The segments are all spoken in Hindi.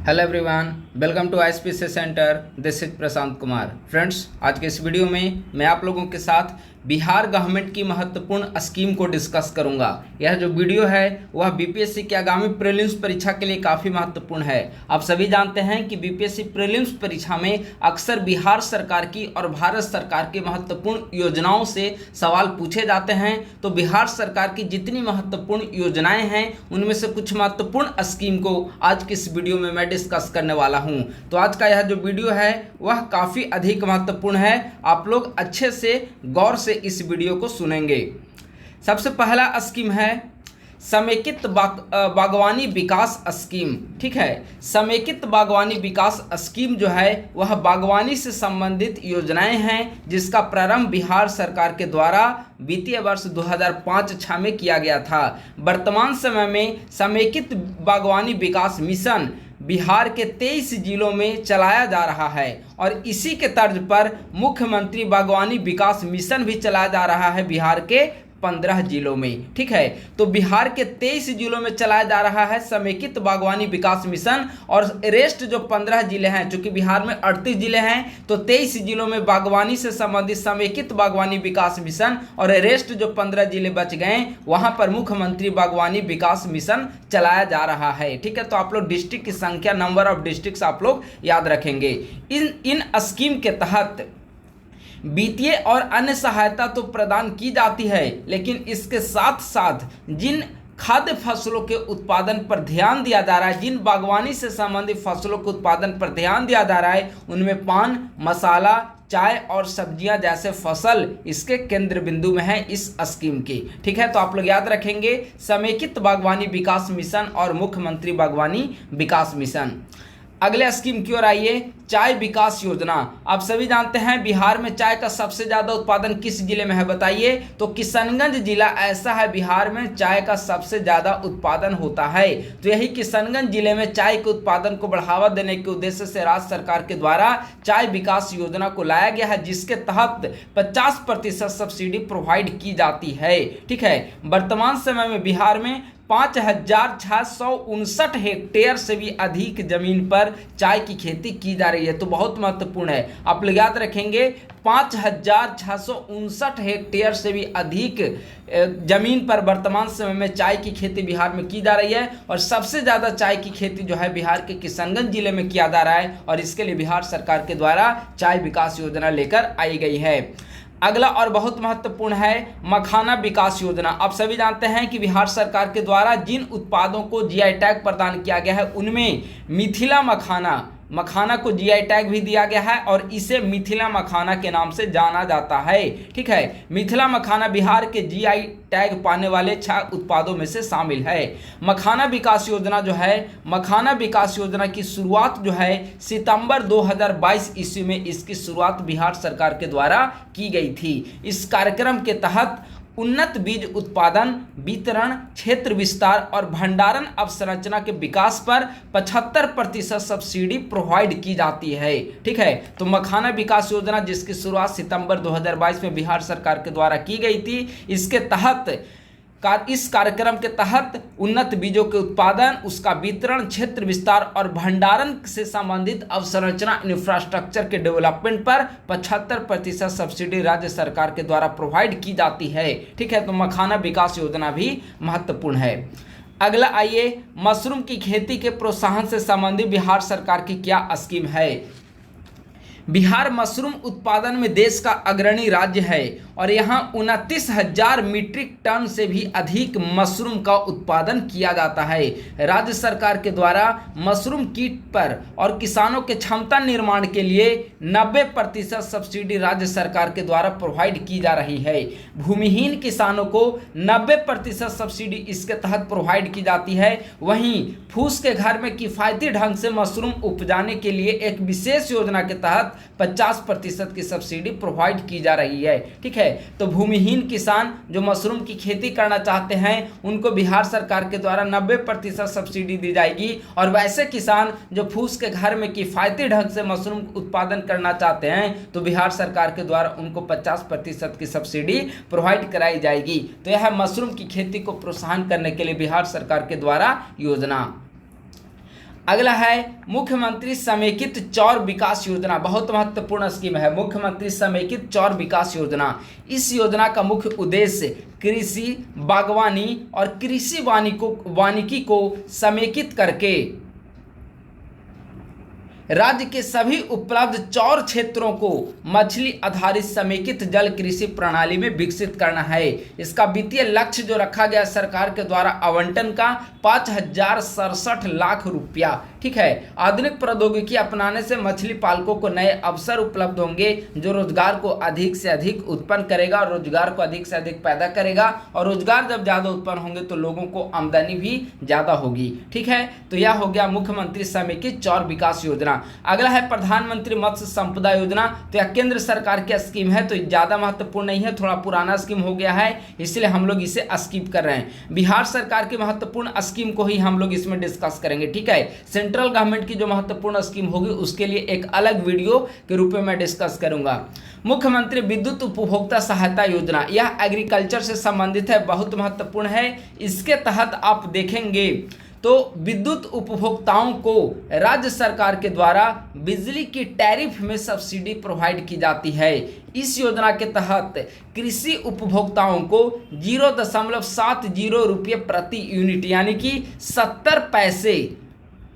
Hello everyone, welcome to ISPC centre. This is Prashant Kumar. Friends, आज के इस वीडियो में मैं आप लोगों के साथ बिहार गवर्नमेंट की महत्वपूर्ण स्कीम को डिस्कस करूंगा। यह जो वीडियो है वह बीपीएससी के आगामी प्रीलिम्स परीक्षा के लिए काफ़ी महत्वपूर्ण है। आप सभी जानते हैं कि बीपीएससी प्रीलिम्स परीक्षा में अक्सर बिहार सरकार की और भारत सरकार की महत्वपूर्ण योजनाओं से सवाल पूछे जाते हैं। तो बिहार सरकार की जितनी महत्वपूर्ण योजनाएं हैं उनमें से कुछ महत्वपूर्ण स्कीम को आज की इस वीडियो में मैं डिस्कस करने वाला हूं। तो आज का यह जो वीडियो है वह काफ़ी अधिक महत्वपूर्ण है। आप लोग अच्छे से गौर से इस वीडियो को सुनेंगे। सबसे पहला स्कीम है समेकित बागवानी विकास स्कीम। ठीक है, समेकित बागवानी विकास स्कीम जो है वह बागवानी से संबंधित योजनाएं हैं जिसका प्रारंभ बिहार सरकार के द्वारा वित्तीय वर्ष 2005-06 में किया गया था। वर्तमान समय में समेकित बागवानी विकास मिशन बिहार के 23 जिलों में चलाया जा रहा है और इसी के तर्ज पर मुख्यमंत्री बागवानी विकास मिशन भी चलाया जा रहा है बिहार के 15 जिलों में। ठीक है, तो बिहार के 23 जिलों में चलाया जा रहा है समेकित बागवानी विकास मिशन और रेस्ट जो 15 जिले हैं, चूंकि बिहार में 38 जिले हैं तो 23 जिलों में बागवानी से संबंधित समेकित बागवानी विकास मिशन और रेस्ट जो 15 जिले बच गए वहां पर मुख्यमंत्री बागवानी विकास मिशन चलाया जा रहा है। ठीक है, तो आप लोग डिस्ट्रिक्ट की संख्या, नंबर ऑफ डिस्ट्रिक्ट आप लोग याद रखेंगे। इन स्कीम के तहत वित्तीय और अन्य सहायता तो प्रदान की जाती है, लेकिन इसके साथ साथ जिन खाद्य फसलों के उत्पादन पर ध्यान दिया जा रहा है, जिन बागवानी से संबंधित फसलों के उत्पादन पर ध्यान दिया जा रहा है, उनमें पान, मसाला, चाय और सब्जियां जैसे फसल इसके केंद्र बिंदु में है इस स्कीम की। ठीक है, तो आप लोग याद रखेंगे समेकित बागवानी विकास मिशन और मुख्यमंत्री बागवानी विकास मिशन। अगले स्कीम की ओर आइए, चाय विकास योजना। आप सभी जानते हैं बिहार में चाय का सबसे ज़्यादा उत्पादन किस जिले में है बताइए? तो किशनगंज जिला ऐसा है बिहार में चाय का सबसे ज़्यादा उत्पादन होता है। तो यही किशनगंज जिले में चाय के उत्पादन को बढ़ावा देने के उद्देश्य से राज्य सरकार के द्वारा चाय विकास योजना को लाया गया है, जिसके तहत 50% सब्सिडी प्रोवाइड की जाती है। ठीक है, वर्तमान समय में बिहार में 5,659 हेक्टेयर से भी अधिक जमीन पर चाय की खेती की जा रही है। तो बहुत महत्वपूर्ण है, आप लोग याद रखेंगे 5,659 हेक्टेयर से भी अधिक जमीन पर वर्तमान समय में चाय की खेती बिहार में की जा रही है और सबसे ज़्यादा चाय की खेती जो है बिहार के किशनगंज जिले में किया जा रहा है और इसके लिए बिहार सरकार के द्वारा चाय विकास योजना लेकर आई गई है। अगला और बहुत महत्वपूर्ण है मखाना विकास योजना। आप सभी जानते हैं कि बिहार सरकार के द्वारा जिन उत्पादों को जीआई टैग प्रदान किया गया है उनमें मिथिला मखाना को जीआई टैग भी दिया गया है और इसे मिथिला मखाना के नाम से जाना जाता है। ठीक है, मिथिला मखाना बिहार के जीआई टैग पाने वाले 6 उत्पादों में से शामिल है। मखाना विकास योजना जो है, मखाना विकास योजना की शुरुआत जो है सितंबर 2022 ईस्वी में इसकी शुरुआत बिहार सरकार के द्वारा की गई थी। इस कार्यक्रम के तहत उन्नत बीज उत्पादन, वितरण, क्षेत्र विस्तार और भंडारण अवसंरचना के विकास पर 75% सब्सिडी प्रोवाइड की जाती है। ठीक है, तो मखाना विकास योजना जिसकी शुरुआत सितंबर 2022 में बिहार सरकार के द्वारा की गई थी, इसके तहत इस कार्यक्रम के तहत उन्नत बीजों के उत्पादन, उसका वितरण, क्षेत्र विस्तार और भंडारण से संबंधित अवसंरचना इंफ्रास्ट्रक्चर के डेवलपमेंट पर 75% सब्सिडी राज्य सरकार के द्वारा प्रोवाइड की जाती है। ठीक है, तो मखाना विकास योजना भी महत्वपूर्ण है। अगला आइए, मशरूम की खेती के प्रोत्साहन से संबंधित बिहार सरकार की क्या स्कीम है? बिहार मशरूम उत्पादन में देश का अग्रणी राज्य है और यहाँ 29,000 मीट्रिक टन से भी अधिक मशरूम का उत्पादन किया जाता है। राज्य सरकार के द्वारा मशरूम कीट पर और किसानों के क्षमता निर्माण के लिए 90% सब्सिडी राज्य सरकार के द्वारा प्रोवाइड की जा रही है। भूमिहीन किसानों को 90% सब्सिडी इसके तहत प्रोवाइड की जाती है। वहीं फूस के घर में किफ़ायती ढंग से मशरूम उपजाने के लिए एक विशेष योजना के तहत 50% की सब्सिडी प्रोवाइड की जा रही है। ठीक है, तो भूमिहीन किसान जो मशरूम की खेती करना चाहते हैं उनको बिहार सरकार के द्वारा 90% सब्सिडी दी जाएगी और वैसे किसान जो फूस के घर में किफ़ायती ढंग से मशरूम उत्पादन करना चाहते हैं तो बिहार सरकार के द्वारा उनको 50% की सब्सिडी प्रोवाइड कराई जाएगी। तो यह मशरूम की खेती को प्रोत्साहन करने के लिए बिहार सरकार के द्वारा योजना। अगला है मुख्यमंत्री समेकित चौर विकास योजना, बहुत महत्वपूर्ण स्कीम है मुख्यमंत्री समेकित चौर विकास योजना। इस योजना का मुख्य उद्देश्य कृषि, बागवानी और कृषि वानिकी को समेकित करके राज्य के सभी उपलब्ध चौर क्षेत्रों को मछली आधारित समेकित जल कृषि प्रणाली में विकसित करना है। इसका वित्तीय लक्ष्य जो रखा गया सरकार के द्वारा आवंटन का 5,067 लाख रुपया। ठीक है, आधुनिक प्रौद्योगिकी अपनाने से मछली पालकों को नए अवसर उपलब्ध होंगे जो रोजगार को अधिक से अधिक उत्पन्न करेगा और रोजगार को अधिक से अधिक पैदा करेगा, और रोजगार जब ज़्यादा उत्पन्न होंगे तो लोगों को आमदनी भी ज़्यादा होगी। ठीक है, तो यह हो गया मुख्यमंत्री समेकित चौर विकास योजना। अगला है प्रधानमंत्री मत्स्य संपदा योजना। तो यह केंद्र सरकार की स्कीम है, तो ज़्यादा महत्वपूर्ण नहीं है, थोड़ा पुराना स्कीम हो गया है, इसलिए हम लोग इसे स्किप कर रहे हैं। बिहार सरकार की महत्वपूर्ण स्कीम को ही हम लोग इसमें डिस्कस करेंगे। ठीक है, सेंट्रल गवर्नमेंट की जो महत्वपूर्ण स्कीम होगी उसके लिए एक अलग वीडियो के रूप में मैं डिस्कस करूंगा। मुख्यमंत्री विद्युत उपभोक्ता सहायता योजना, यह एग्रीकल्चर से संबंधित है, बहुत महत्वपूर्ण है। इसके तहत आप देखेंगे तो विद्युत उपभोक्ताओं को राज्य सरकार के द्वारा बिजली की टैरिफ में सब्सिडी प्रोवाइड की जाती है। इस योजना के तहत कृषि उपभोक्ताओं को 0.70 रुपये प्रति यूनिट यानी कि 70 पैसे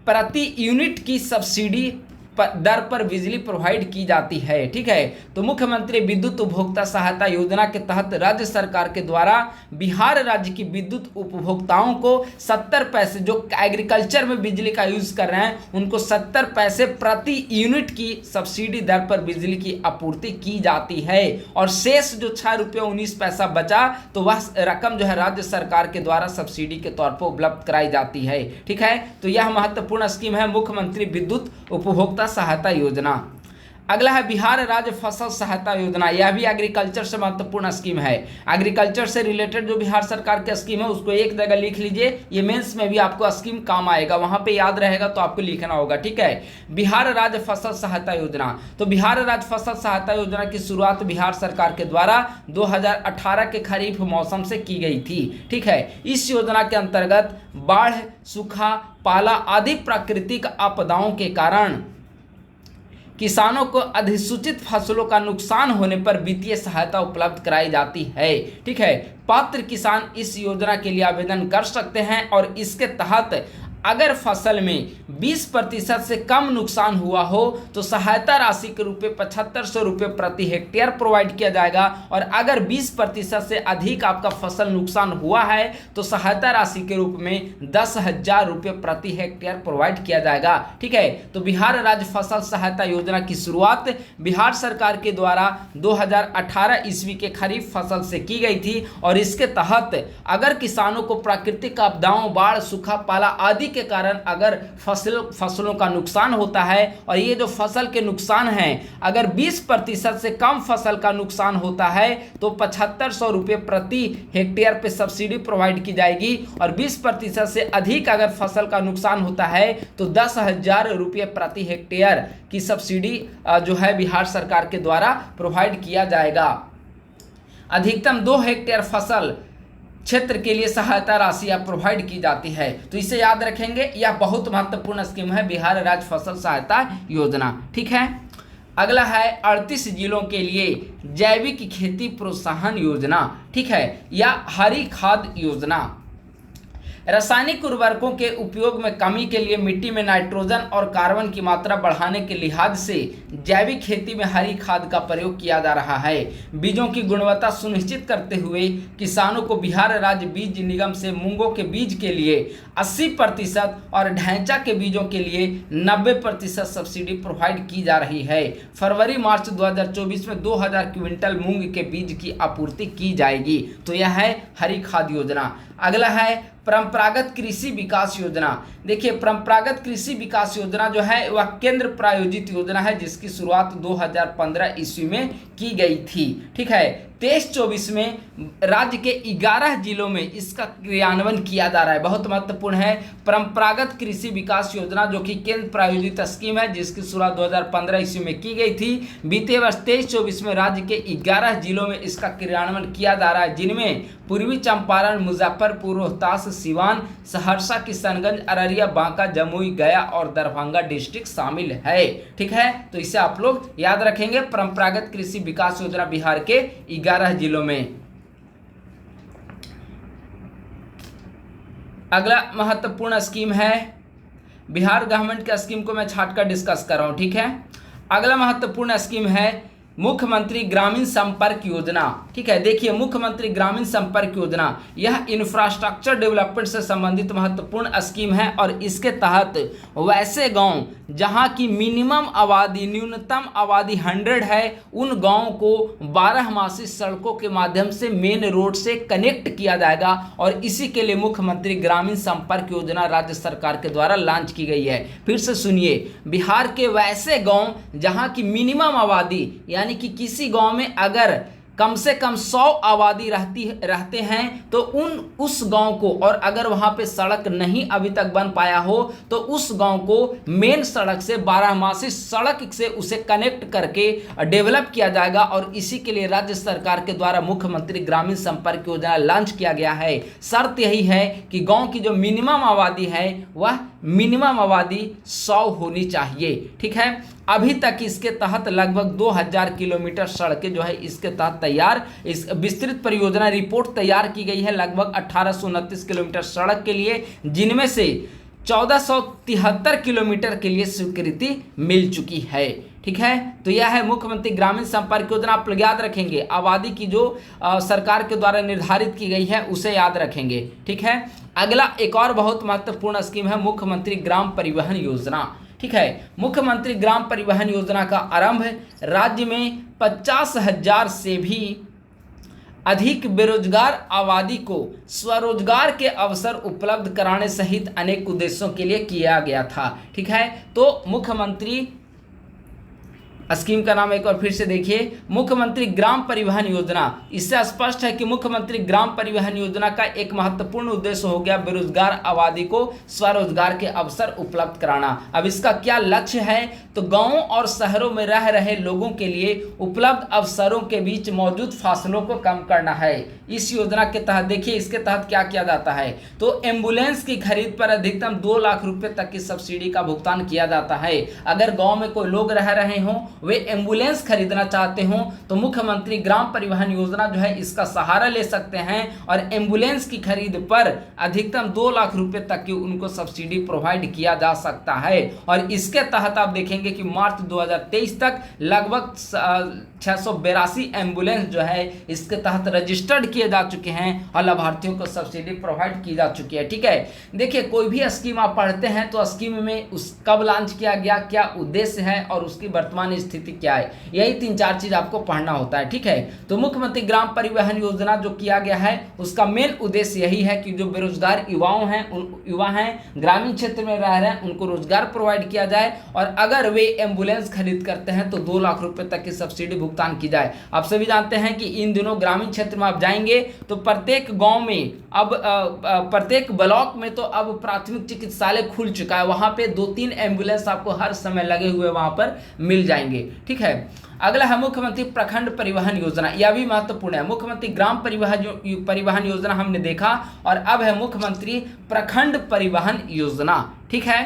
प्रति यूनिट की सब्सिडी दर पर बिजली प्रोवाइड की जाती है। ठीक है, तो मुख्यमंत्री विद्युत उपभोक्ता सहायता योजना के तहत राज्य सरकार के द्वारा बिहार राज्य की विद्युत उपभोक्ताओं को 70 पैसे, जो एग्रीकल्चर में बिजली का यूज कर रहे हैं उनको 70 पैसे प्रति यूनिट की सब्सिडी दर पर बिजली की आपूर्ति की जाती है, और शेष जो 6.19 बचा तो वह रकम जो है राज्य सरकार के द्वारा सब्सिडी के तौर पर उपलब्ध कराई जाती है। ठीक है, तो यह महत्वपूर्ण स्कीम है मुख्यमंत्री विद्युत उपभोक्ता सहायता योजना। अगला है बिहार राज्य फसल सहायता योजना, यह भी एग्रीकल्चर से महत्वपूर्ण स्कीम है। एग्रीकल्चर से रिलेटेड जो बिहार सरकार की स्कीम है उसको एक जगह लिख लीजिए, ये मेंस में भी आपको स्कीम काम आएगा, वहां पे याद रहेगा तो आपको लिखना होगा। ठीक है, बिहार राज्य फसल सहायता योजना। तो बिहार राज्य फसल सहायता योजना की शुरुआत बिहार सरकार के द्वारा 2018 के खरीफ मौसम से की गई थी। ठीक है, इस योजना के अंतर्गत बाढ़, सूखा, पाला आदि प्राकृतिक आपदाओं के कारण किसानों को अधिसूचित फसलों का नुकसान होने पर वित्तीय सहायता उपलब्ध कराई जाती है। ठीक है, पात्र किसान इस योजना के लिए आवेदन कर सकते हैं, और इसके तहत अगर फसल में 20% से कम नुकसान हुआ हो तो सहायता राशि के रूप में 7500 रुपये प्रति हेक्टेयर प्रोवाइड किया जाएगा, और अगर 20% से अधिक आपका फसल नुकसान हुआ है तो सहायता राशि के रूप में 10,000 रुपये प्रति हेक्टेयर प्रोवाइड किया जाएगा। ठीक है, तो बिहार राज्य फसल सहायता योजना की शुरुआत बिहार सरकार के द्वारा 2018 ईस्वी के खरीफ फसल से की गई थी, और इसके तहत अगर किसानों को प्राकृतिक आपदाओं, बाढ़, सूखा, पाला आदि के कारण अगर फसलों का नुकसान होता है, और ये जो फसल के नुकसान हैं अगर 20% से कम फसल का नुकसान होता है तो 7500 रुपये प्रति हेक्टेयर पे सब्सिडी प्रोवाइड की जाएगी, और 20% से अधिक अगर फसल का नुकसान होता है तो 10,000 रुपये प्रति हेक्टेयर की सब्सिडी जो है बिहार सरकार के द्वारा प्रोवाइड किया जाएगा। अधिकतम 2 हेक्टेयर फसल क्षेत्र के लिए सहायता राशि प्रोवाइड की जाती है। तो इसे याद रखेंगे, यह बहुत महत्वपूर्ण स्कीम है बिहार राज्य फसल सहायता योजना। ठीक है, अगला है 38 जिलों के लिए जैविक खेती प्रोत्साहन योजना। ठीक है, या हरी खाद योजना। रासायनिक उर्वरकों के उपयोग में कमी के लिए मिट्टी में नाइट्रोजन और कार्बन की मात्रा बढ़ाने के लिहाज से जैविक खेती में हरी खाद का प्रयोग किया जा रहा है। बीजों की गुणवत्ता सुनिश्चित करते हुए किसानों को बिहार राज्य बीज निगम से मूंगों के बीज के लिए 80% और ढैंचा के बीजों के लिए 90% सब्सिडी प्रोवाइड की जा रही है। फरवरी मार्च 2024 में 2000 क्विंटल मूंग के बीज की आपूर्ति की जाएगी। तो यह है हरी खाद योजना। अगला है परंपरागत कृषि विकास योजना। देखिए, परंपरागत कृषि विकास योजना जो है वह केंद्र प्रायोजित योजना है जिसकी शुरुआत 2015 ईस्वी में की गई थी। ठीक है, 23-24 में राज्य के 11 जिलों में इसका क्रियान्वयन किया जा रहा है। बहुत महत्वपूर्ण है। परंपरागत कृषि विकास योजना जो कि केंद्र प्रायोजित स्कीम है, जिसकी शुरुआत 2015 ईस्वी में की गई थी। बीते वर्ष 23-24 में राज्य के 11 जिलों में इसका क्रियान्वयन किया जा रहा है, जिनमें पूर्वी चंपारण, मुजफ्फरपुर, रोहतास, सिवान, सहरसा, किशनगंज, अररिया, बांका, जमुई, गया और दरभंगा डिस्ट्रिक्ट शामिल है। ठीक है, तो इसे आप लोग याद रखेंगे। परंपरागत कृषि विकास योजना बिहार के 11 जिलों में। अगला महत्वपूर्ण स्कीम है, बिहार गवर्नमेंट के स्कीम को मैं छाट कर डिस्कस कर रहा हूं। ठीक है, अगला महत्वपूर्ण स्कीम है मुख्यमंत्री ग्रामीण संपर्क योजना। ठीक है, देखिए मुख्यमंत्री ग्रामीण संपर्क योजना यह इंफ्रास्ट्रक्चर डेवलपमेंट से संबंधित महत्वपूर्ण स्कीम है और इसके तहत वैसे गांव जहां की मिनिमम आबादी, न्यूनतम आबादी 100 है, उन गांवों को 12मासी सड़कों के माध्यम से मेन रोड से कनेक्ट किया जाएगा और इसी के लिए मुख्यमंत्री ग्रामीण संपर्क योजना राज्य सरकार के द्वारा लॉन्च की गई है। फिर से सुनिए, बिहार के वैसे गांव जहां की मिनिमम आबादी, यानी कि किसी गांव में अगर कम से कम 100 आबादी रहते हैं तो उस गांव को, और अगर वहां पे सड़क नहीं अभी तक बन पाया हो तो उस गांव को मेन सड़क से, 12मासी सड़क से उसे कनेक्ट करके डेवलप किया जाएगा और इसी के लिए राज्य सरकार के द्वारा मुख्यमंत्री ग्रामीण संपर्क योजना लॉन्च किया गया है। शर्त यही है कि गांव की जो मिनिमम आबादी है वह मिनिमम आबादी 100 होनी चाहिए। ठीक है, अभी तक इसके तहत लगभग 2000 किलोमीटर सड़कें जो है इसके तहत तैयार, इस विस्तृत परियोजना रिपोर्ट तैयार की गई है लगभग 1829 किलोमीटर सड़क के लिए, जिनमें से 1473 किलोमीटर के लिए स्वीकृति मिल चुकी है। ठीक है, तो यह है मुख्यमंत्री ग्रामीण संपर्क योजना। आप लोग याद रखेंगे, आबादी की जो सरकार के द्वारा निर्धारित की गई है उसे याद रखेंगे। ठीक है, अगला एक और बहुत महत्वपूर्ण स्कीम है मुख्यमंत्री ग्राम परिवहन योजना। ठीक है, मुख्यमंत्री ग्राम परिवहन योजना का आरंभ राज्य में 50,000 से भी अधिक बेरोजगार आबादी को स्वरोजगार के अवसर उपलब्ध कराने सहित अनेक उद्देश्यों के लिए किया गया था। ठीक है, तो मुख्यमंत्री स्कीम का नाम एक बार फिर से देखिए, मुख्यमंत्री ग्राम परिवहन योजना। इससे स्पष्ट है कि मुख्यमंत्री ग्राम परिवहन योजना का एक महत्वपूर्ण उद्देश्य हो गया बेरोजगार आबादी को स्वरोजगार के अवसर उपलब्ध कराना। अब इसका क्या लक्ष्य है, तो गांवों और शहरों में रह रहे लोगों के लिए उपलब्ध अवसरों के बीच मौजूद फासलों को कम करना है। इस योजना के तहत देखिए, इसके तहत क्या किया जाता है, तो एम्बुलेंस की खरीद पर अधिकतम 2 लाख रुपए तक की सब्सिडी का भुगतान किया जाता है। अगर गाँव में कोई लोग रह रहे हों, वे एम्बुलेंस खरीदना चाहते हो तो मुख्यमंत्री ग्राम परिवहन योजना जो है इसका सहारा ले सकते हैं और एम्बुलेंस की खरीद पर अधिकतम 2 लाख रुपए तक की उनको सब्सिडी प्रोवाइड किया जा सकता है। और इसके तहत आप देखेंगे कि मार्च 2023 तक लगभग 682 एम्बुलेंस जो है इसके तहत रजिस्टर्ड किए जा चुके हैं और लाभार्थियों को सब्सिडी प्रोवाइड की जा चुकी है। ठीक है, देखिए कोई भी स्कीम आप पढ़ते हैं तो स्कीम में कब लॉन्च किया गया, क्या उद्देश्य है और उसकी वर्तमान स्थिति क्या है, यही 3-4 चीज आपको पढ़ना होता है। ठीक है, तो मुख्यमंत्री ग्राम परिवहन योजना जो किया गया है उसका मेन उद्देश्य यही है कि जो बेरोजगार युवा हैं ग्रामीण क्षेत्र में रह रहे हैं उनको रोजगार प्रोवाइड किया जाए और अगर वे एम्बुलेंस खरीद करते हैं तो 2 लाख रुपए तक की सब्सिडी भुगतान की जाए। आप सभी जानते हैं कि इन दिनों ग्रामीण क्षेत्र में आप जाएंगे तो प्रत्येक गांव में अब प्रत्येक ब्लॉक में तो अब प्राथमिक चिकित्सालय खुल चुका है, वहां पे 2-3 एम्बुलेंस आपको हर समय लगे हुए वहां पर मिल जाएंगे। ठीक है, अगला है मुख्यमंत्री प्रखंड परिवहन योजना। यह भी महत्वपूर्ण है। मुख्यमंत्री ग्राम परिवहन योजना हमने देखा और अब है मुख्यमंत्री प्रखंड परिवहन योजना। ठीक है,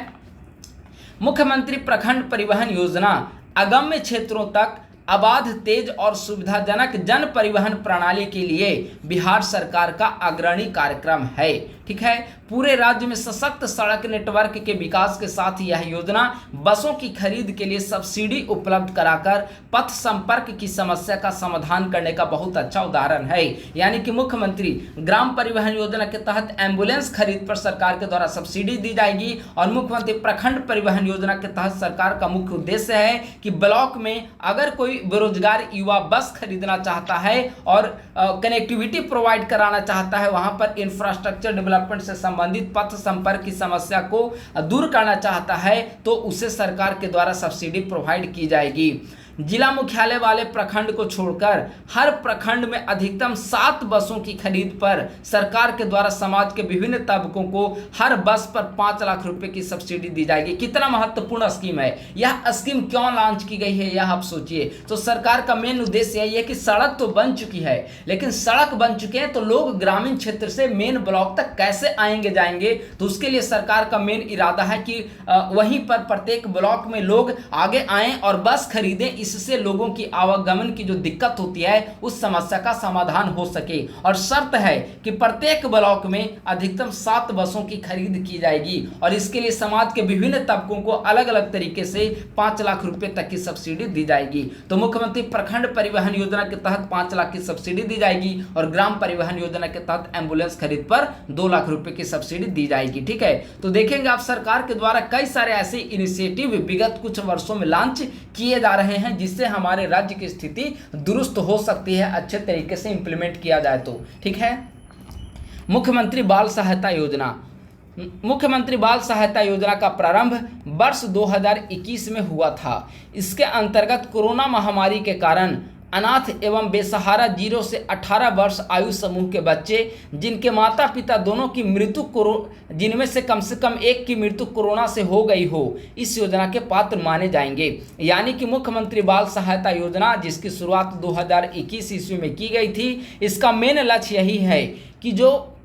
मुख्यमंत्री प्रखंड परिवहन योजना अगम्य क्षेत्रों तक अबाध, तेज और सुविधाजनक जन परिवहन प्रणाली के लिए बिहार सरकार का अग्रणी कार्यक्रम है। ठीक है, पूरे राज्य में सशक्त सड़क नेटवर्क के विकास के साथ यह योजना बसों की खरीद के लिए सब्सिडी उपलब्ध कराकर पथ संपर्क की समस्या का समाधान करने का बहुत अच्छा उदाहरण है। यानी कि मुख्यमंत्री ग्राम परिवहन योजना के तहत एम्बुलेंस खरीद पर सरकार के द्वारा सब्सिडी दी जाएगी और मुख्यमंत्री प्रखंड परिवहन योजना के तहत सरकार का मुख्य उद्देश्य है कि ब्लॉक में अगर कोई बेरोजगार युवा बस खरीदना चाहता है और कनेक्टिविटी प्रोवाइड कराना चाहता है, वहां पर इंफ्रास्ट्रक्चर डेवलपमेंट से संबंधित पथ संपर्क की समस्या को दूर करना चाहता है तो उसे सरकार के द्वारा सब्सिडी प्रोवाइड की जाएगी। जिला मुख्यालय वाले प्रखंड को छोड़कर हर प्रखंड में अधिकतम 7 बसों की खरीद पर सरकार के द्वारा समाज के विभिन्न तबकों को हर बस पर 5 लाख रुपए की सब्सिडी दी जाएगी। कितना महत्वपूर्ण स्कीम है यह स्कीम, क्यों लॉन्च की गई है यह आप सोचिए। तो सरकार का मेन उद्देश्य यही है कि सड़क तो बन चुकी है, लेकिन सड़क बन चुके हैं तो लोग ग्रामीण क्षेत्र से मेन ब्लॉक तक कैसे आएंगे जाएंगे। तो उसके लिए सरकार का मेन इरादा है कि वहीं पर प्रत्येक ब्लॉक में लोग आगे आएं और बस खरीदें, इससे लोगों की आवागमन की जो दिक्कत होती है उस समस्या का समाधान हो सके। और शर्त है कि प्रत्येक ब्लॉक में अधिकतम 7 बसों की खरीद की जाएगी और इसके लिए समाज के विभिन्न तबकों को अलग अलग तरीके से 5 लाख रुपए तक की सब्सिडी दी जाएगी। तो मुख्यमंत्री प्रखंड परिवहन योजना के तहत 5 लाख की सब्सिडी दी जाएगी और ग्राम परिवहन योजना के तहत एम्बुलेंस खरीद पर 2 लाख रुपए की सब्सिडी दी जाएगी। ठीक है, तो देखेंगे आप सरकार के द्वारा कई सारे ऐसे इनिशिएटिव विगत कुछ वर्षों में लॉन्च किए जा रहे हैं जिससे हमारे राज्य की स्थिति दुरुस्त हो सकती है, अच्छे तरीके से इंप्लीमेंट किया जाए तो। ठीक है, मुख्यमंत्री बाल सहायता योजना। मुख्यमंत्री बाल सहायता योजना का प्रारंभ वर्ष 2021 में हुआ था। इसके अंतर्गत कोरोना महामारी के कारण अनाथ एवं बेसहारा 0 से 18 वर्ष आयु समूह के बच्चे जिनके माता पिता दोनों की मृत्यु जिनमें से कम एक की मृत्यु कोरोना से हो गई हो, इस योजना के पात्र माने जाएंगे। यानी कि मुख्यमंत्री बाल सहायता योजना जिसकी शुरुआत 2021 ईस्वी में की गई थी, इसका मेन लक्ष्य यही है कि जो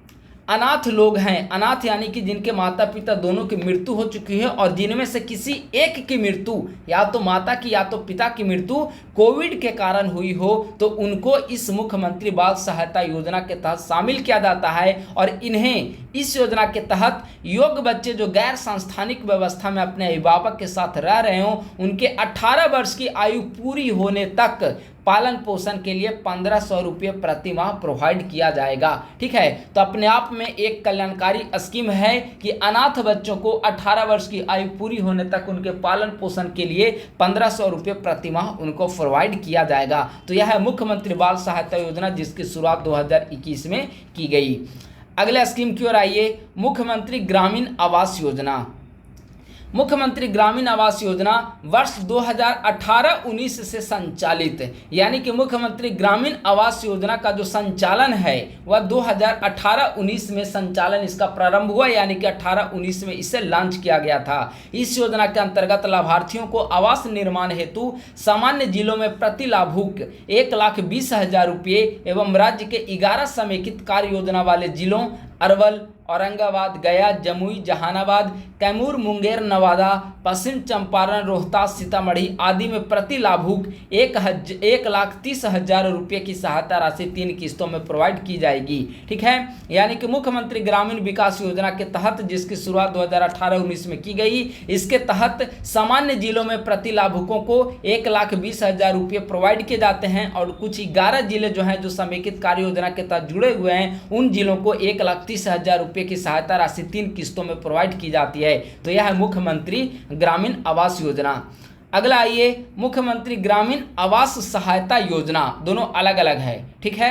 अनाथ लोग हैं, अनाथ यानी कि जिनके माता पिता दोनों की मृत्यु हो चुकी है और जिनमें से किसी एक की मृत्यु, या तो माता की या तो पिता की मृत्यु कोविड के कारण हुई हो, तो उनको इस मुख्यमंत्री बाल सहायता योजना के तहत शामिल किया जाता है। और इन्हें इस योजना के तहत योग्य बच्चे जो गैर संस्थानिक व्यवस्था में अपने अभिभावक के साथ रह रहे हों, उनके 18 वर्ष की आयु पूरी होने तक पालन पोषण के लिए 1500 रुपये प्रति माह प्रोवाइड किया जाएगा। ठीक है, तो अपने आप में एक कल्याणकारी स्कीम है कि अनाथ बच्चों को 18 वर्ष की आयु पूरी होने तक उनके पालन पोषण के लिए 1500 रुपये प्रति माह उनको प्रोवाइड किया जाएगा। तो यह है मुख्यमंत्री बाल सहायता योजना जिसकी शुरुआत 2021 में की गई। अगला स्कीम की ओर आइए, मुख्यमंत्री ग्रामीण आवास योजना। मुख्यमंत्री ग्रामीण आवास योजना वर्ष 2018-19 से संचालित, यानी कि मुख्यमंत्री ग्रामीण आवास योजना का जो संचालन है वह 2018-19 में संचालन इसका प्रारंभ हुआ, यानी कि 18-19 में इसे लॉन्च किया गया था। इस योजना के अंतर्गत लाभार्थियों को आवास निर्माण हेतु सामान्य जिलों में प्रति लाभुक 1,20,000 रुपये एवं राज्य के 11 समेकित कार्य योजना वाले जिलों अरवल, औरंगाबाद, गया, जमुई, जहानाबाद, कैमूर, मुंगेर, नवादा, पश्चिम चंपारण, रोहतास, सीतामढ़ी आदि में प्रति लाभुक 1,30,000 रुपये की सहायता राशि 3 किस्तों में प्रोवाइड की जाएगी। ठीक है, यानी कि मुख्यमंत्री ग्रामीण विकास योजना के तहत जिसकी शुरुआत 2018-19 में की गई, इसके तहत सामान्य जिलों में प्रति लाभुकों को 1,20,000 रुपये प्रोवाइड किए जाते हैं और कुछ 11 जिले जो हैं जो समेकित कार्य योजना के तहत जुड़े हुए हैं, उन जिलों को 1,30,000 रुपये की सहायता राशि 3 किस्तों में प्रोवाइड की जाती है। तो यह है मुख्यमंत्री ग्रामीण आवास योजना। अगला आइए, मुख्यमंत्री ग्रामीण आवास सहायता योजना, दोनों अलग अलग है। ठीक है,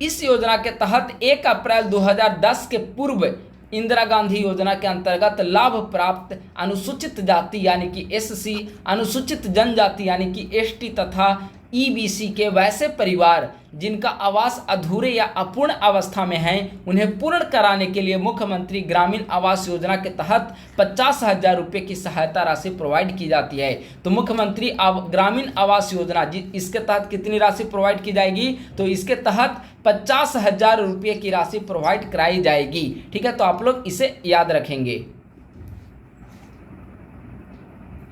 इस योजना के तहत 1 अप्रैल 2010 के पूर्व इंदिरा गांधी योजना के अंतर्गत लाभ प्राप्त अनुसूचित जाति यानी कि SC, अनुसूचित जनजाति यानी कि ST तथा EBC के वैसे परिवार जिनका आवास अधूरे या अपूर्ण अवस्था में है, उन्हें पूर्ण कराने के लिए मुख्यमंत्री ग्रामीण आवास योजना के तहत 50,000 रुपये की सहायता राशि प्रोवाइड की जाती है। तो मुख्यमंत्री ग्रामीण आवास योजना इसके तहत कितनी राशि प्रोवाइड की जाएगी, तो इसके तहत 50,000 रुपये की राशि प्रोवाइड कराई जाएगी। ठीक है, तो आप लोग इसे याद रखेंगे।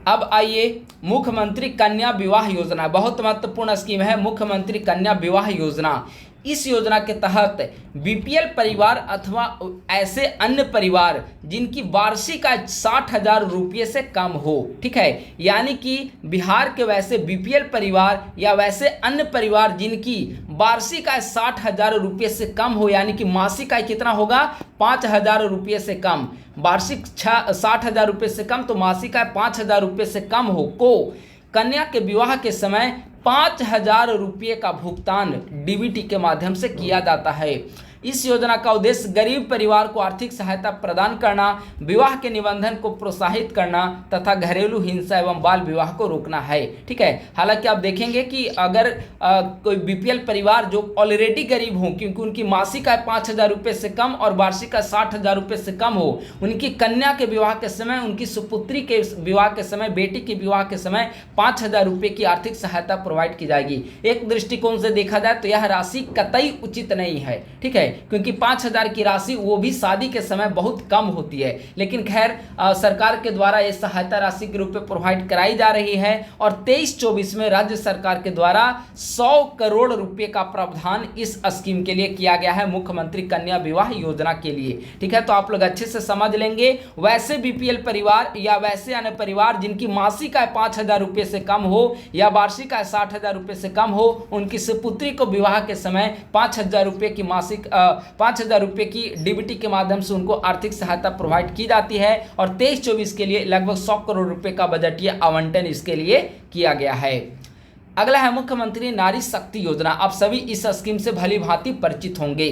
अब आइए, मुख्यमंत्री कन्या विवाह योजना, बहुत महत्वपूर्ण स्कीम है मुख्यमंत्री कन्या विवाह योजना। इस योजना के तहत BPL परिवार अथवा ऐसे अन्य परिवार जिनकी वार्षिक आय 60,000 रुपये से कम हो, ठीक है, यानी कि बिहार के वैसे BPL परिवार या वैसे अन्य परिवार जिनकी वार्षिक आय 60,000 रुपये से कम हो, यानी कि मासिक आय कितना होगा 5,000 रुपये से कम, वार्षिक 60,000 रुपये से कम तो मासिक आय 5,000 रुपये से कम हो, को कन्या के विवाह के समय 5,000 रुपये का भुगतान DBT के माध्यम से किया जाता है। इस योजना का उद्देश्य गरीब परिवार को आर्थिक सहायता प्रदान करना, विवाह के निबंधन को प्रोत्साहित करना तथा घरेलू हिंसा एवं बाल विवाह को रोकना है। ठीक है, हालांकि आप देखेंगे कि अगर कोई बीपीएल परिवार जो ऑलरेडी गरीब हो, क्योंकि उनकी मासिक आय 5,000 रुपये से कम और वार्षिक आय 60,000 रुपये से कम हो, उनकी कन्या के विवाह के समय, उनकी सुपुत्री के विवाह के समय, बेटी के विवाह के समय 5,000 रुपये की आर्थिक सहायता प्रोवाइड की जाएगी। एक दृष्टिकोण से देखा जाए तो यह राशि कतई उचित नहीं है। ठीक है, क्योंकि 5,000 की राशि वो भी शादी के समय बहुत कम होती है, लेकिन खैर सरकार के द्वारा ये सहायता राशि के रूप में प्रोवाइड कराई जा रही है। और 23-24 में राज्य सरकार के द्वारा 100 करोड़ रुपए का प्रावधान इस स्कीम के लिए किया गया है, मुख्यमंत्री कन्या विवाह योजना के लिए। ठीक है, तो आप लोग अच्छे से समझ लेंगे। वैसे बीपीएल परिवार या वैसे अन्य परिवार जिनकी मासिक आय 5,000 रुपये से कम हो या वार्षिक आय 60,000 रुपये से कम हो, उनकी सुपुत्री को विवाह के समय 5,000 रुपये की मासिक 5,000 रुपये की डीबीटी के माध्यम से उनको आर्थिक सहायता प्रोवाइड की जाती है। और 23-24 के लिए लगभग 100 करोड़ रुपए का बजटीय आवंटन इसके लिए किया गया है। अगला है मुख्यमंत्री नारी शक्ति योजना। आप सभी इस स्कीम से भली भांति परिचित होंगे।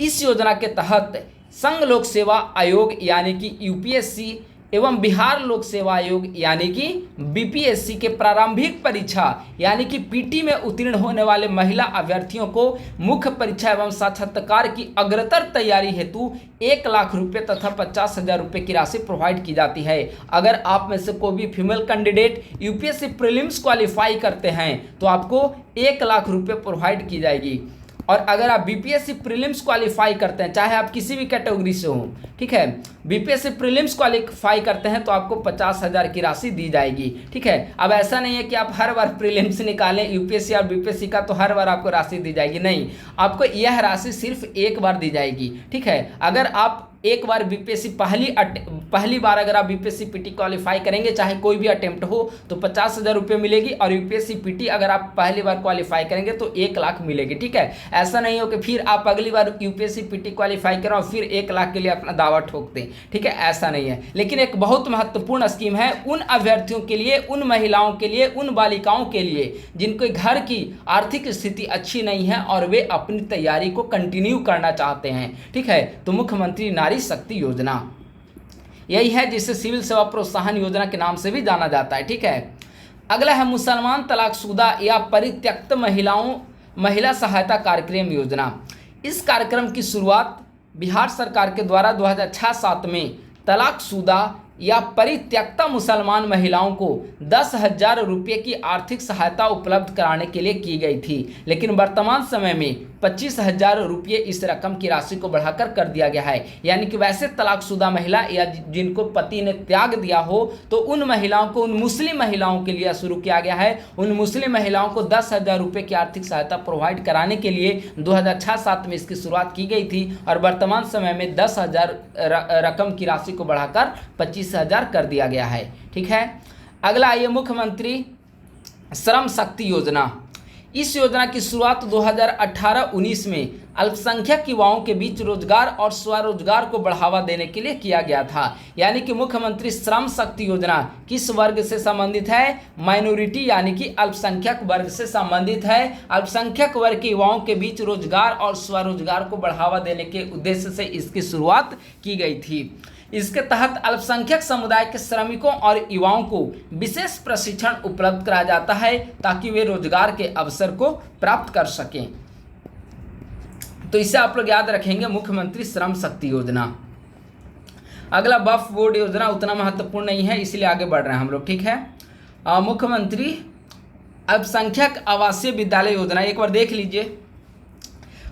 इस योजना के तहत संघ लोक सेवा आयोग यानी कि यूपीएससी एवं बिहार लोक सेवा आयोग यानी कि बीपीएससी के प्रारंभिक परीक्षा यानी कि पीटी में उत्तीर्ण होने वाले महिला अभ्यर्थियों को मुख्य परीक्षा एवं साक्षात्कार की अग्रतर तैयारी हेतु 1 लाख रुपये तथा 50,000 रुपये की राशि प्रोवाइड की जाती है। अगर आप में से कोई भी female candidate UPSC prelims qualify करते हैं तो आपको 1 लाख रुपये प्रोवाइड की जाएगी। और अगर आप बीपीएससी प्रीलिम्स क्वालिफाई करते हैं, चाहे आप किसी भी कैटेगरी से हो, ठीक है, बीपीएससी प्रीलिम्स क्वालिफाई करते हैं तो आपको 50,000 की राशि दी जाएगी। ठीक है, अब ऐसा नहीं है कि आप हर बार प्रीलिम्स निकालें यूपीएससी और बीपीएससी का तो हर बार आपको राशि दी जाएगी, नहीं, आपको यह राशि सिर्फ एक बार दी जाएगी। ठीक है, अगर आप एक बार बीपीएससी पहली बार अगर आप बीपीएससी पीटी क्वालिफाई करेंगे, चाहे कोई भी अटेम्प्ट हो, तो 50,000 रुपये मिलेगी। और यूपीएससी पीटी अगर आप पहली बार क्वालिफाई करेंगे तो 1 लाख मिलेगी। ठीक है, ऐसा नहीं हो कि फिर आप अगली बार यूपीएससी पीटी क्वालिफाई करें और फिर 1 लाख के लिए अपना दावा ठोक दें। ठीक है, ऐसा नहीं है। लेकिन एक बहुत महत्वपूर्ण स्कीम है उन अभ्यर्थियों के लिए, उन महिलाओं के लिए, उन बालिकाओं के लिए जिनके घर की आर्थिक स्थिति अच्छी नहीं है और वे अपनी तैयारी को कंटिन्यू करना चाहते हैं। ठीक है, तो मुख्यमंत्री नारी शक्ति योजना यही है जिसे सिविल सेवा प्रोत्साहन योजना के नाम से भी जाना जाता है। ठीक है, अगला है मुसलमान तलाकशुदा या परित्यक्त महिला सहायता कार्यक्रम योजना। इस कार्यक्रम की शुरुआत बिहार सरकार के द्वारा 2006-07 में तलाकशुदा या परित्यक्ता मुसलमान महिलाओं को 10,000 रुपये की आर्थिक सहायता उपलब्ध कराने के लिए की गई थी। लेकिन वर्तमान समय में 25,000 रुपये इस रकम की राशि को बढ़ाकर कर दिया गया है। यानी कि वैसे तलाकशुदा महिला या जिनको पति ने त्याग दिया हो तो उन महिलाओं को, उन मुस्लिम महिलाओं के लिए शुरू किया गया है। उन मुस्लिम महिलाओं को 10,000 रुपये की आर्थिक सहायता प्रोवाइड कराने के लिए 2006-07 में इसकी शुरुआत की गई थी और वर्तमान समय में 10,000 रकम की राशि को बढ़ाकर 25,000 कर दिया गया है। ठीक है, अगला आइए मुख्यमंत्री श्रम शक्ति योजना। इस योजना की शुरुआत 2018-19 में अल्पसंख्यक युवाओं के बीच रोजगार और स्वरोजगार को बढ़ावा देने के लिए किया गया था। यानी कि मुख्यमंत्री श्रम शक्ति योजना किस वर्ग से संबंधित है? माइनॉरिटी यानी कि अल्पसंख्यक वर्ग से संबंधित है। अल्पसंख्यक वर्ग के युवाओं के बीच रोजगार और स्वरोजगार को बढ़ावा देने के उद्देश्य से इसकी शुरुआत की गई थी। इसके तहत अल्पसंख्यक समुदाय के श्रमिकों और युवाओं को विशेष प्रशिक्षण उपलब्ध कराया जाता है ताकि वे रोजगार के अवसर को प्राप्त कर सकें। तो इसे आप लोग याद रखेंगे, मुख्यमंत्री श्रम शक्ति योजना। अगला वक्फ बोर्ड योजना उतना महत्वपूर्ण नहीं है, इसलिए आगे बढ़ रहे हैं हम लोग। ठीक है, मुख्यमंत्री अल्पसंख्यक आवासीय विद्यालय योजना एक बार देख लीजिए।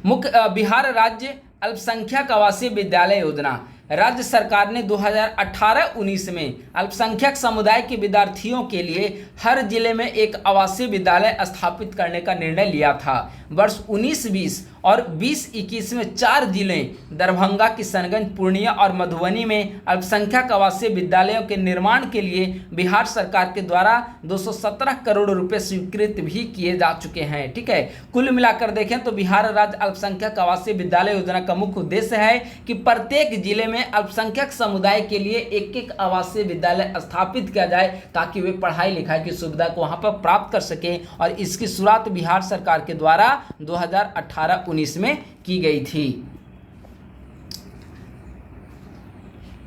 बिहार राज्य अल्पसंख्यक आवासीय विद्यालय योजना राज्य सरकार ने 2018-19 में अल्पसंख्यक समुदाय के विद्यार्थियों के लिए हर जिले में एक आवासीय विद्यालय स्थापित करने का निर्णय लिया था। वर्ष 19-20 और 20-21 में 4 जिले दरभंगा, किशनगंज, पूर्णिया और मधुबनी में अल्पसंख्यक आवासीय विद्यालयों के निर्माण के लिए बिहार सरकार के द्वारा 217 करोड़ रुपए स्वीकृत भी किए जा चुके हैं। ठीक है, कुल मिलाकर देखें तो बिहार राज्य अल्पसंख्यक आवासीय विद्यालय योजना का मुख्य उद्देश्य है कि प्रत्येक जिले में अल्पसंख्यक समुदाय के लिए एक आवासीय विद्यालय स्थापित किया जाए ताकि वे पढ़ाई लिखाई की सुविधा को वहां पर प्राप्त कर सकें। और इसकी शुरुआत बिहार सरकार के द्वारा 2018-19 में की गई थी।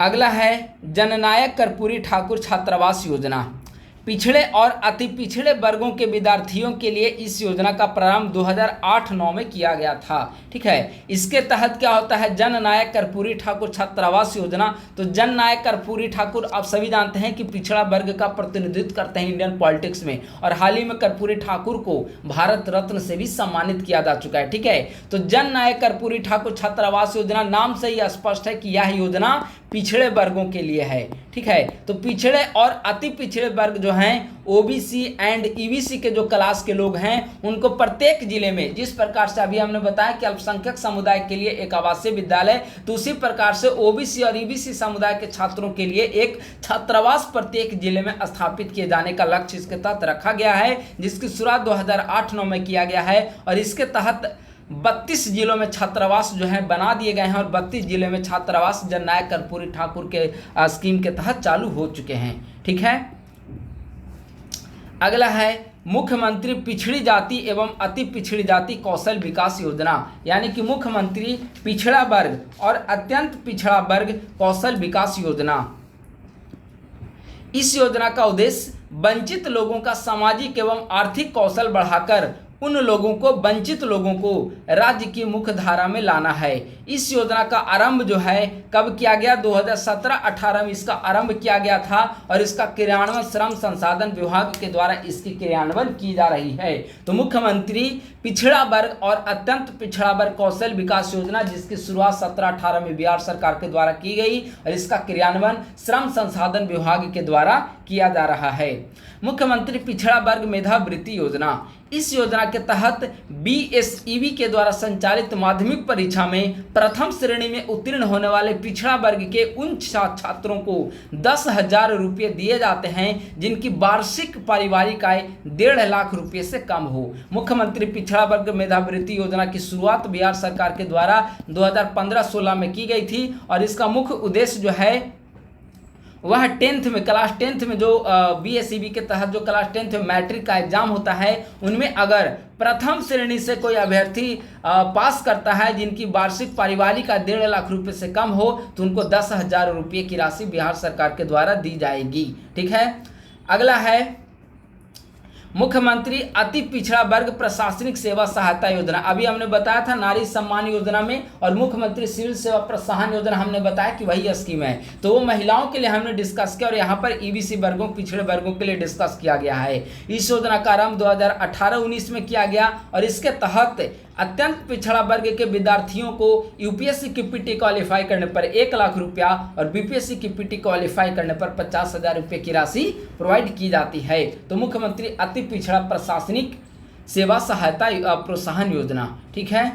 अगला है जननायक कर्पूरी ठाकुर छात्रावास योजना। पिछड़े और अति पिछड़े वर्गों के विद्यार्थियों के लिए इस योजना का प्रारंभ 2008-9 में किया गया था। ठीक है, इसके तहत क्या होता है, जननायक कर्पूरी ठाकुर छात्रावास योजना। तो जननायक कर्पूरी ठाकुर आप सभी जानते हैं कि पिछड़ा वर्ग का प्रतिनिधित्व करते हैं इंडियन पॉलिटिक्स में, और हाल ही में कर्पूरी ठाकुर को भारत रत्न से भी सम्मानित किया जा चुका है। ठीक है, तो जननायक कर्पूरी ठाकुर छात्रावास योजना नाम से ही स्पष्ट है कि यह योजना पिछड़े वर्गों के लिए है। ठीक है, तो पिछड़े और अति पिछड़े वर्ग जो हैं, ओबीसी एंड ईबीसी के जो क्लास के लोग हैं, उनको प्रत्येक जिले में, जिस प्रकार से अभी हमने बताया कि अल्पसंख्यक समुदाय के लिए एक आवासीय विद्यालय, तो उसी प्रकार से ओबीसी और ईबीसी समुदाय के छात्रों के लिए एक छात्रावास प्रत्येक जिले में स्थापित किए जाने का लक्ष्य इसके तहत रखा गया है, जिसकी शुरुआत 2008-9 में किया गया है। और इसके तहत 32 जिलों में छात्रावास जो है बना दिए गए हैं, और 32 जिले में छात्रावास जननायक कर्पूरी ठाकुर के स्कीम के तहत चालू हो चुके हैं। ठीक है, अगला है मुख्यमंत्री पिछड़ी जाति एवं अति पिछड़ी जाति कौशल विकास योजना, यानी कि मुख्यमंत्री पिछड़ा वर्ग और अत्यंत पिछड़ा वर्ग कौशल विकास योजना। इस योजना का उद्देश्य वंचित लोगों का सामाजिक एवं आर्थिक कौशल बढ़ाकर उन लोगों को, वंचित लोगों को राज्य की मुख्य धारा में लाना है। इस योजना का आरंभ जो है कब किया गया, 2017-18 में इसका आरंभ किया गया था, और इसका क्रियान्वयन श्रम संसाधन विभाग के द्वारा इसकी क्रियान्वयन की जा रही है। तो मुख्यमंत्री पिछड़ा वर्ग और अत्यंत पिछड़ा वर्ग कौशल विकास योजना, जिसकी शुरुआत 17-18 में बिहार सरकार के द्वारा की गई, और इसका क्रियान्वयन श्रम संसाधन विभाग के द्वारा किया जा रहा है। मुख्यमंत्री पिछड़ा वर्ग मेधावृत्ति योजना, इस योजना के तहत बीएसईबी के द्वारा संचालित माध्यमिक परीक्षा में प्रथम श्रेणी में उत्तीर्ण होने वाले पिछड़ा वर्ग के उन छात्रों को 10,000 रुपये दिए जाते हैं जिनकी वार्षिक पारिवारिक आय 1.5 लाख रुपये से कम हो। मुख्यमंत्री पिछड़ा वर्ग मेधावृत्ति योजना की शुरुआत बिहार सरकार के द्वारा 2015-16 में की गई थी, और इसका मुख्य उद्देश्य जो है वह 10th में, क्लास 10th में जो बीएसईबी के तहत जो क्लास 10th में मैट्रिक का एग्जाम होता है, उनमें अगर प्रथम श्रेणी से कोई अभ्यर्थी पास करता है जिनकी वार्षिक पारिवारिक आय 1.5 लाख रुपये से कम हो, तो उनको 10,000 रुपये की राशि बिहार सरकार के द्वारा दी जाएगी। ठीक है, अगला है मुख्यमंत्री अति पिछड़ा वर्ग प्रशासनिक सेवा सहायता योजना। अभी हमने बताया था नारी सम्मान योजना में, और मुख्यमंत्री सिविल सेवा प्रोत्साहन योजना हमने बताया कि वही स्कीम है, तो वो महिलाओं के लिए हमने डिस्कस किया, और यहाँ पर ईबीसी वर्गों, पिछड़े वर्गों के लिए डिस्कस किया गया है। इस योजना का आरंभ 2018-19 में किया गया, और इसके तहत अत्यंत पिछड़ा वर्ग के विद्यार्थियों को यूपीएससी की पीटी क्वालिफाई करने पर 1 लाख रुपया और बीपीएससी की पीटी क्वालिफाई करने पर 50,000 रुपये की राशि प्रोवाइड की जाती है। तो मुख्यमंत्री अति पिछड़ा प्रशासनिक सेवा सहायता प्रोत्साहन योजना। ठीक है,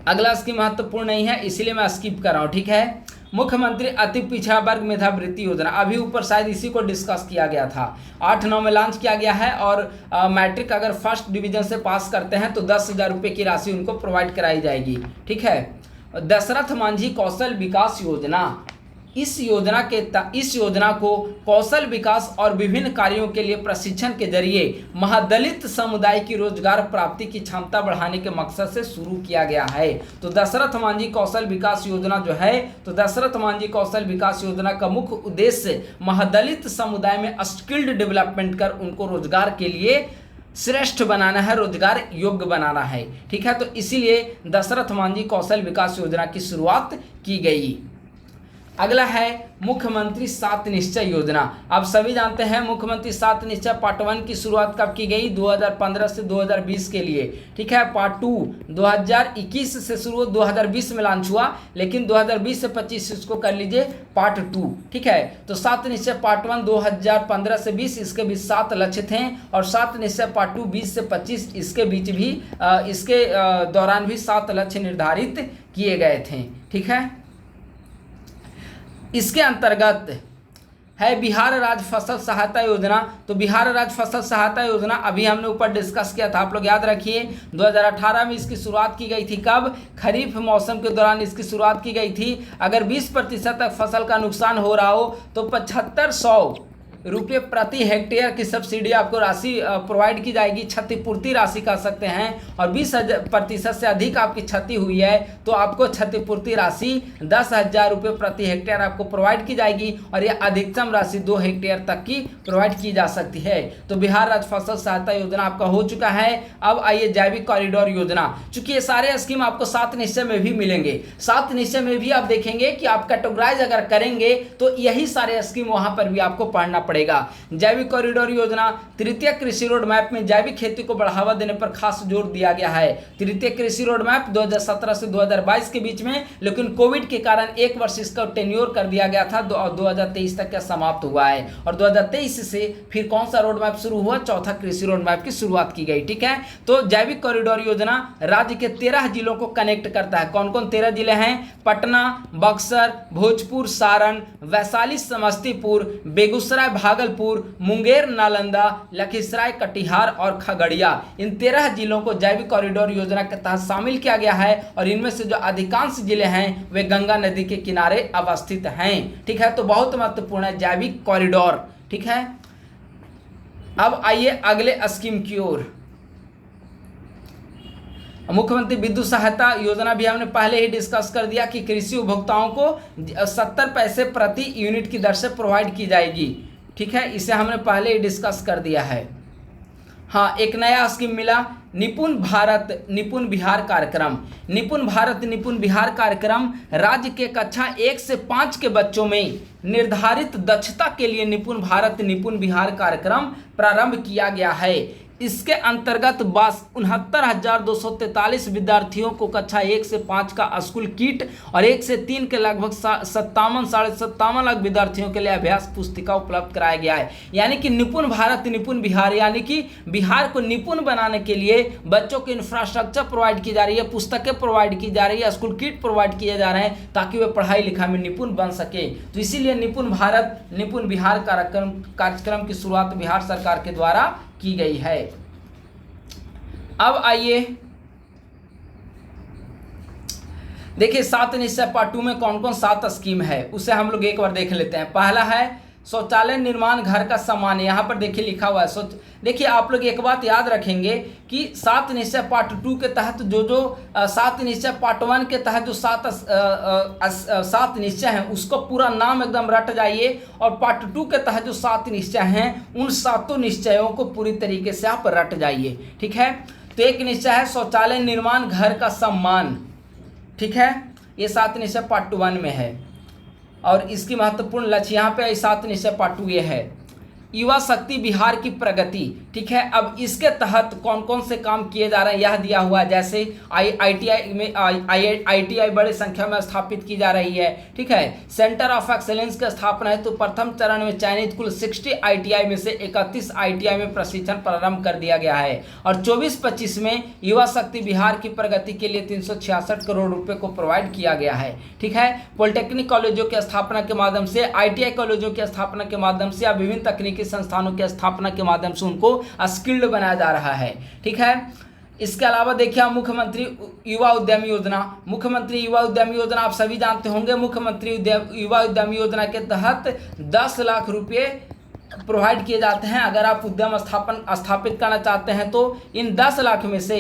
अगला स्कीम महत्वपूर्ण नहीं है इसलिए मैं स्किप कर रहा हूँ। ठीक है, मुख्यमंत्री अति पिछड़ा वर्ग मेधावृत्ति योजना, अभी ऊपर शायद इसी को डिस्कस किया गया था, 8-9 में लॉन्च किया गया है, और मैट्रिक अगर फर्स्ट डिवीजन से पास करते हैं तो 10,000 रुपये की राशि उनको प्रोवाइड कराई जाएगी। ठीक है, दशरथ मांझी कौशल विकास योजना, इस योजना को कौशल विकास और विभिन्न कार्यों के लिए प्रशिक्षण के जरिए महादलित समुदाय की रोजगार प्राप्ति की क्षमता बढ़ाने के मकसद से शुरू किया गया है। तो दशरथ मांझी कौशल विकास योजना जो है, तो दशरथ मांझी कौशल विकास योजना का मुख्य उद्देश्य महादलित समुदाय में स्किल्ड डेवलपमेंट कर उनको रोजगार के लिए श्रेष्ठ बनाना है, रोजगार योग्य बनाना है। ठीक है, तो इसीलिए दशरथ मांझी कौशल विकास योजना की शुरुआत की गई। अगला है मुख्यमंत्री 7 निश्चय योजना। आप सभी जानते हैं मुख्यमंत्री 7 निश्चय पार्ट 1 की शुरुआत कब की गई, 2015 से 2020 के लिए। ठीक है, पार्ट 2 2021 से शुरू 2020 में लॉन्च हुआ, लेकिन 2020 से 25 इसको कर लीजिए पार्ट 2। ठीक है, तो 7 निश्चय पार्ट 1 2015 से 20, इसके बीच 7 लक्ष्य थे, और 7 निश्चय पार्ट 2 20 से 25 इसके बीच भी इसके दौरान भी 7 लक्ष्य निर्धारित किए गए थे। ठीक है, इसके अंतर्गत है बिहार राज्य फसल सहायता योजना। तो बिहार राज्य फसल सहायता योजना अभी हमने ऊपर डिस्कस किया था, आप लोग याद रखिए 2018 में इसकी शुरुआत की गई थी। कब, खरीफ मौसम के दौरान इसकी शुरुआत की गई थी। अगर 20% तक फसल का नुकसान हो रहा हो तो 7500 रुपये प्रति हेक्टेयर की सब्सिडी आपको राशि प्रोवाइड की जाएगी, क्षतिपूर्ति राशि कह सकते हैं। और 20% से अधिक आपकी क्षति हुई है तो आपको क्षतिपूर्ति राशि 10,000 रुपये प्रति हेक्टेयर आपको प्रोवाइड की जाएगी, और यह अधिकतम राशि 2 हेक्टेयर तक की प्रोवाइड की जा सकती है। तो बिहार राज्य फसल सहायता योजना आपका हो चुका है। अब आइए जैविक कॉरिडोर योजना। चूंकि ये सारे स्कीम आपको 7 निश्चय में भी मिलेंगे, 7 निश्चय में भी आप देखेंगे कि आप कैटेगराइज अगर करेंगे तो यही सारे स्कीम वहां पर भी आपको पढ़ना पड़ेगा। जैविक कॉरिडोर योजना, तृतीय कृषि रोड मैप में जैविक खेती को बढ़ावा देने पर खास जोर दिया गया है। तृतीय कृषि रोड मैप 2017 से 2022 के बीच में, लेकिन कोविड के कारण 1 वर्ष इसका टेन्योर कर दिया गया था, 2023 तक का समाप्त हुआ है। और 2023 से फिर कौन सा रोड मैप शुरू हुआ? चौथा कृषि रोड मैप की शुरुआत की गई। ठीक है, तो जैविक कॉरिडोर योजना राज्य के 13 जिलों को कनेक्ट करता है। कौन कौन 13 जिले हैं? पटना, बक्सर, भोजपुर, सारण, वैशाली, समस्तीपुर, बेगूसराय, भागलपुर, मुंगेर, नालंदा, लखीसराय, कटिहार और खगड़िया। इन 13 जिलों को जैविक कॉरिडोर योजना के तहत शामिल किया गया है, और इनमें से जो अधिकांश जिले हैं वे गंगा नदी के किनारे अवस्थित हैं। ठीक है, तो बहुत महत्वपूर्ण है जैविक कॉरिडोर। ठीक है, अब आइए अगले स्कीम की ओर। मुख्यमंत्री विद्युत सहायता योजना भी हमने पहले ही डिस्कस कर दिया कि कृषि उपभोक्ताओं को 70 पैसे प्रति यूनिट की दर से प्रोवाइड की जाएगी। ठीक है, इसे हमने पहले ही डिस्कस कर दिया है। हाँ, एक नया स्कीम मिला, निपुण भारत निपुण बिहार कार्यक्रम। निपुण भारत निपुण बिहार कार्यक्रम राज्य के कक्षा 1 से 5 के बच्चों में निर्धारित दक्षता के लिए निपुण भारत निपुण बिहार कार्यक्रम प्रारंभ किया गया है। इसके अंतर्गत 69,243 विद्यार्थियों को कक्षा 1 से 5 का स्कूल किट और 1 से 3 के लगभग 57 लाख विद्यार्थियों के लिए अभ्यास पुस्तिका उपलब्ध कराया गया है। यानी कि निपुण भारत निपुण बिहार, यानी कि बिहार को निपुण बनाने के लिए बच्चों को इंफ्रास्ट्रक्चर प्रोवाइड की जा रही है, पुस्तकें प्रोवाइड की जा रही है, स्कूल किट प्रोवाइड किए जा रहे हैं ताकि वे पढ़ाई लिखाई में निपुण बन सके। तो इसीलिए निपुण भारत निपुण बिहार कार्यक्रम की शुरुआत बिहार सरकार के द्वारा की गई है। अब आइए देखिए 7 निश्चय पार्ट 2 में कौन कौन 7 स्कीम है उसे हम लोग एक बार देख लेते हैं। पहला है शौचालय निर्माण घर का सम्मान। यहाँ पर देखिए लिखा हुआ है देखिए आप लोग एक बात याद रखेंगे कि 7 निश्चय पार्ट 2 के तहत जो 7 निश्चय पार्ट 1 के तहत जो 7 निश्चय हैं उसको पूरा नाम एकदम रट जाइए, और पार्ट 2 के तहत जो 7 निश्चय हैं उन 7 निश्चयों को पूरी तरीके से आप रट जाइए। ठीक है, तो एक निश्चय है शौचालय निर्माण घर का सम्मान। ठीक है, ये 7 निश्चय पार्ट 1 में है, और इसकी महत्वपूर्ण लक्ष्य यहाँ पे 7 निश्चय पार्ट 2 ये है युवा शक्ति बिहार की प्रगति। ठीक है, अब इसके तहत कौन कौन से काम किए जा रहे हैं यह दिया हुआ है। जैसे ITI में ITI बड़ी संख्या में स्थापित की जा रही है। ठीक है, सेंटर ऑफ एक्सेलेंस की स्थापना है, तो प्रथम चरण में चयनित कुल 60 ITI में से 31 ITI में प्रशिक्षण प्रारंभ कर दिया गया है, और 24-25 में युवा शक्ति बिहार की प्रगति के लिए 366 करोड़ रुपए को प्रोवाइड किया गया है। ठीक है, पॉलिटेक्निक कॉलेजों की स्थापना के माध्यम से, ITI कॉलेजों की स्थापना के माध्यम से या विभिन्न तकनीकी संस्थानों की स्थापना के माध्यम से उनको स्किल्ड बनाया जा रहा है। ठीक है, इसके अलावा देखिए मुख्यमंत्री युवा उद्यमी योजना। मुख्यमंत्री युवा उद्यमी योजना आप सभी जानते होंगे। मुख्यमंत्री युवा उद्यमी योजना के तहत 10 लाख रुपए प्रोवाइड किए जाते हैं। अगर आप उद्यम स्थापित करना चाहते हैं तो इन 10 लाख में से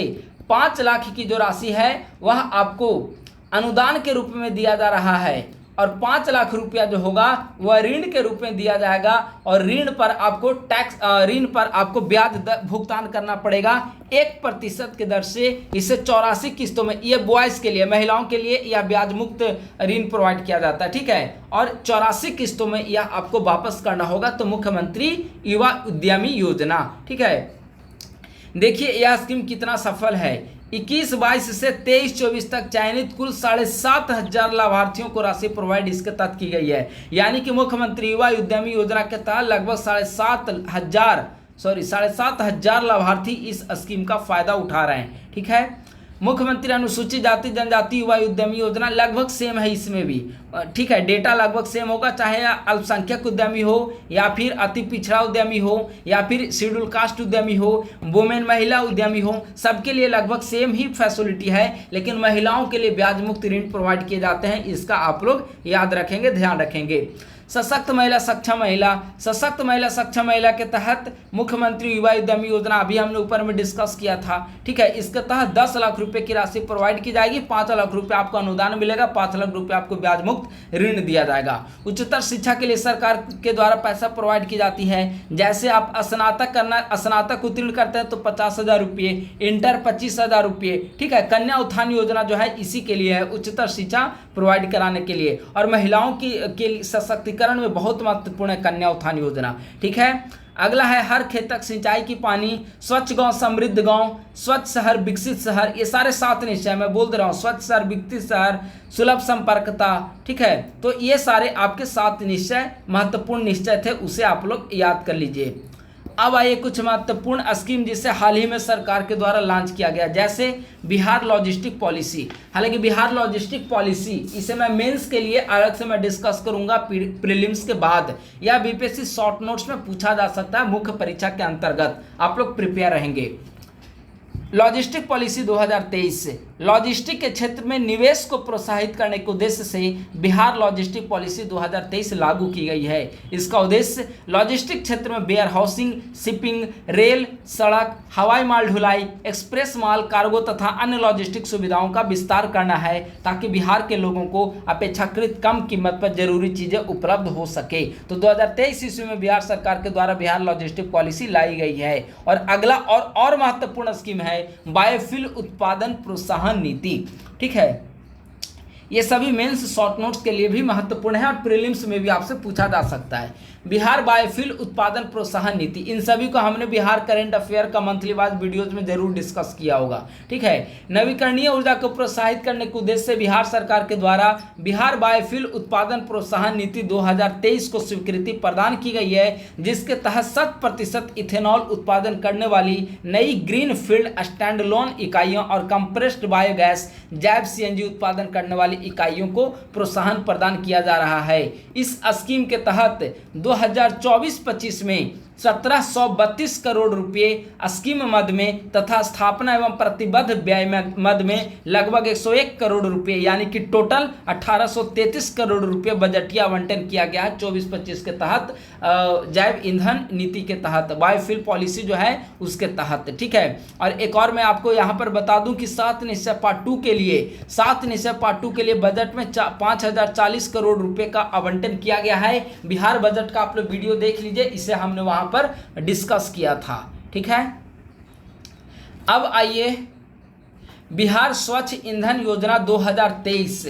5 लाख की जो राशि है वह आपको अनुदान के रूप में दिया जा रहा है, और 5 लाख रुपया जो होगा वह ऋण के रूप में दिया जाएगा, और ऋण पर आपको ब्याज भुगतान करना पड़ेगा 1% की दर से। इसे 84 किस्तों में, ये बॉयज़ के लिए, महिलाओं के लिए यह ब्याज मुक्त ऋण प्रोवाइड किया जाता है। ठीक है, और 84 किस्तों में यह आपको वापस करना होगा। तो मुख्यमंत्री युवा उद्यमी योजना। ठीक है, देखिए यह स्कीम कितना सफल है। 21-22 से 23-24 तक चयनित कुल 7,500 लाभार्थियों को राशि प्रोवाइड इसके तहत की गई है। यानी कि मुख्यमंत्री युवा उद्यमी योजना के तहत लगभग 7,500 लाभार्थी इस स्कीम का फायदा उठा रहे हैं। ठीक है, मुख्यमंत्री अनुसूचित जाति जनजाति युवा उद्यमी योजना लगभग सेम है इसमें भी। ठीक है, डेटा लगभग सेम होगा, चाहे अल्पसंख्यक उद्यमी हो या फिर अति पिछड़ा उद्यमी हो या फिर शेड्यूल कास्ट उद्यमी हो, वुमेन महिला उद्यमी हो, सबके लिए लगभग सेम ही फैसिलिटी है। लेकिन महिलाओं के लिए ब्याज मुक्त ऋण प्रोवाइड किए जाते हैं, इसका आप लोग याद रखेंगे, ध्यान रखेंगे। सशक्त महिला सक्षम महिला, सशक्त महिला सक्षम महिला के तहत मुख्यमंत्री युवा उद्यमी योजना अभी हमने ऊपर में डिस्कस किया था, ठीक है। इसके तहत 10 लाख रुपए की राशि प्रोवाइड की जाएगी, 5 लाख रुपए आपको अनुदान मिलेगा, 5 लाख रुपए आपको ब्याज मुक्त ऋण दिया जाएगा। उच्चतर शिक्षा के लिए सरकार के द्वारा पैसा प्रोवाइड की जाती है। जैसे आप स्नातक उत्तीर्ण करते हैं तो 50,000 रुपये, इंटर 25,000 रुपये, ठीक है। कन्या उत्थान योजना जो है इसी के लिए है, उच्चतर शिक्षा प्रोवाइड कराने के लिए। और महिलाओं के सशक्तिकरण में बहुत महत्वपूर्ण है कन्या उत्थान योजना, ठीक है। अगला है हर खेत तक सिंचाई की पानी, स्वच्छ गांव समृद्ध गांव, स्वच्छ शहर विकसित शहर, ये सारे 7 निश्चय मैं बोल दे रहा हूँ। स्वच्छ शहर विकसित शहर, सुलभ संपर्कता, ठीक है। तो ये सारे आपके 7 निश्चय महत्वपूर्ण निश्चय थे, उसे आप लोग याद कर लीजिए। अब आइए कुछ महत्वपूर्ण स्कीम जिसे हाल ही में सरकार के द्वारा लॉन्च किया गया, जैसे बिहार लॉजिस्टिक पॉलिसी। हालांकि बिहार लॉजिस्टिक पॉलिसी इसे मैं मेंस के लिए अलग से मैं डिस्कस करूंगा प्रीलिम्स के बाद, या बीपीएससी शॉर्ट नोट्स में पूछा जा सकता है मुख्य परीक्षा के अंतर्गत, आप लोग प्रिपेयर रहेंगे। लॉजिस्टिक पॉलिसी 2023 लॉजिस्टिक के क्षेत्र में निवेश को प्रोत्साहित करने के उद्देश्य से बिहार लॉजिस्टिक पॉलिसी 2023 लागू की गई है। इसका उद्देश्य लॉजिस्टिक क्षेत्र में वेयर हाउसिंग, शिपिंग, रेल, सड़क, हवाई माल ढुलाई, एक्सप्रेस माल कार्गो तथा अन्य लॉजिस्टिक सुविधाओं का विस्तार करना है, ताकि बिहार के लोगों को अपेक्षाकृत कम कीमत पर जरूरी चीजें उपलब्ध हो सके। तो 2023 ईस्वी में बिहार सरकार के द्वारा बिहार लॉजिस्टिक पॉलिसी लाई गई है। और अगला और महत्वपूर्ण स्कीम है बायोफ्यूल उत्पादन प्रोत्साहन नीति, ठीक है। ये सभी मेंस शॉर्ट नोट्स के लिए भी महत्वपूर्ण है और प्रीलिम्स में भी आपसे पूछा जा सकता है। बिहार बायोफ्यूल उत्पादन प्रोत्साहन नीति, इन सभी को हमने बिहार करंट अफेयर का मंथली वाइज वीडियोज में जरूर डिस्कस किया होगा, ठीक है। नवीकरणीय ऊर्जा को प्रोत्साहित करने के उद्देश्य से बिहार सरकार के द्वारा बिहार बायोफ्यूल उत्पादन प्रोत्साहन नीति 2023 को स्वीकृति प्रदान की गई है, जिसके तहत 100% इथेनॉल उत्पादन करने वाली नई ग्रीन फील्ड स्टैंडलोन इकाइयों और कंप्रेस्ड बायोगैस जैव सीएनजी उत्पादन करने वाली इकाइयों को प्रोत्साहन प्रदान किया जा रहा है। इस स्कीम के तहत 2024-25 में 1732 करोड़ रुपए स्कीम मद में तथा स्थापना एवं प्रतिबद्ध व्यय मद में लगभग 101 करोड़ रुपए, यानी कि टोटल 1833 करोड़ रुपए बजटीय आवंटन किया गया है 24-25 के तहत, जैव ईंधन नीति के तहत, बायोफ्यूल पॉलिसी जो है उसके तहत, ठीक है। और एक और मैं आपको यहाँ पर बता दूं कि 7 निश्चय पार्ट 2 के लिए बजट में 5040 करोड़ रुपए का आवंटन किया गया है। बिहार बजट का आप लोग वीडियो देख लीजिए, इसे हमने वहां पर डिस्कस किया था, ठीक है। अब आइए बिहार स्वच्छ ईंधन योजना 2023,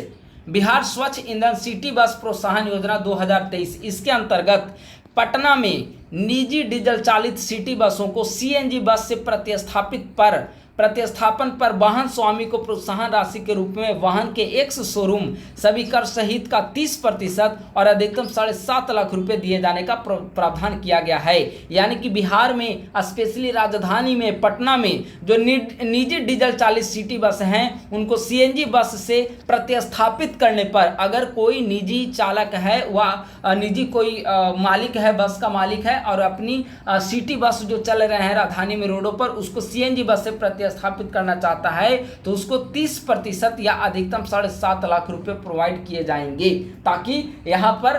बिहार स्वच्छ ईंधन सिटी बस प्रोत्साहन योजना 2023। इसके अंतर्गत पटना में निजी डीजल चालित सिटी बसों को सीएनजी बस से प्रतिस्थापन पर वाहन स्वामी को प्रोत्साहन राशि के रूप में वाहन के एक्स शोरूम सभी कर सहित का 30% और अधिकतम 7.5 लाख रुपए दिए जाने का प्रावधान किया गया है। यानी कि बिहार में स्पेशली राजधानी में पटना में जो निजी डीजल चालित सिटी बस हैं उनको सीएनजी बस से प्रतिस्थापित करने पर, अगर कोई निजी चालक है व निजी कोई मालिक है, बस का मालिक है और अपनी सिटी बस जो चल रहे हैं राजधानी में रोडों पर, उसको सीएनजी बस से स्थापित करना चाहता है तो उसको 30% या अधिकतम 7.5 लाख रुपए प्रोवाइड किए जाएंगे, ताकि यहां पर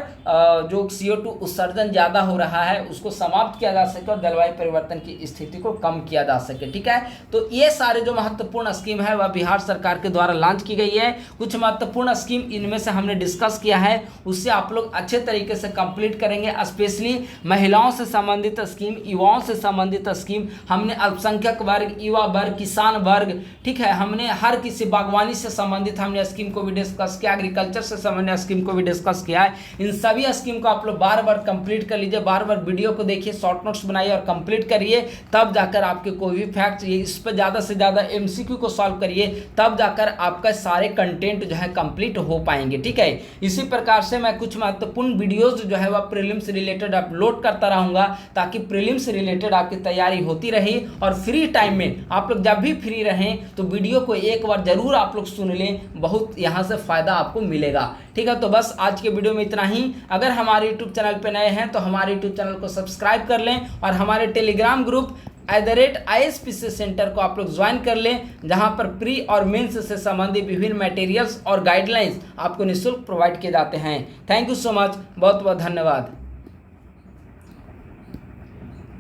जो CO2 उत्सर्जन ज्यादा हो रहा है उसको समाप्त किया जा सके और जलवायु परिवर्तन की स्थिति को कम किया जा सके, ठीक है। तो ये सारे जो महत्वपूर्ण स्कीम है वह बिहार सरकार के द्वारा लॉन्च की गई है। कुछ महत्वपूर्ण स्कीम इनमें से हमने डिस्कस किया है, उससे आप लोग अच्छे तरीके से कंप्लीट करेंगे। स्पेशली महिलाओं से संबंधित स्कीम, युवाओं से संबंधित स्कीम, हमने अल्पसंख्यक वर्ग, युवा वर्ग, किसान वर्ग, ठीक है, हमने हर किसी बागवानी से संबंधित हमने स्कीम को भी डिस्कस किया, एग्रीकल्चर से संबंधित स्कीम को भी डिस्कस किया है। इन सभी स्कीम को आप लोग बार बार कंप्लीट कर लीजिए, बार बार वीडियो को देखिए, शॉर्ट नोट्स बनाइए और कंप्लीट करिए, तब जाकर आपके कोई भी फैक्ट, इस पर ज़्यादा से ज़्यादा MCQ को सॉल्व करिए, तब जाकर आपका सारे कंटेंट जो है कंप्लीट हो पाएंगे, ठीक है। इसी प्रकार से मैं कुछ महत्वपूर्ण वीडियोज जो है वह प्रीलिम्स रिलेटेड अपलोड करता रहूँगा, ताकि प्रीलिम्स रिलेटेड आपकी तैयारी होती रही। और फ्री टाइम में आप लोग जब भी फ्री रहें तो वीडियो को एक बार जरूर आप लोग सुन लें, बहुत यहाँ से फायदा आपको मिलेगा, ठीक है। तो बस आज के वीडियो में इतना ही। अगर हमारे YouTube चैनल पे नए हैं तो हमारे YouTube चैनल को सब्सक्राइब कर लें और हमारे टेलीग्राम ग्रुप @ISPC सेंटर को आप लोग ज्वाइन कर लें, जहां पर प्री और मेंस से संबंधित विभिन्न मटेरियल्स और गाइडलाइंस आपको निःशुल्क प्रोवाइड किए जाते हैं। थैंक यू सो मच, बहुत बहुत धन्यवाद।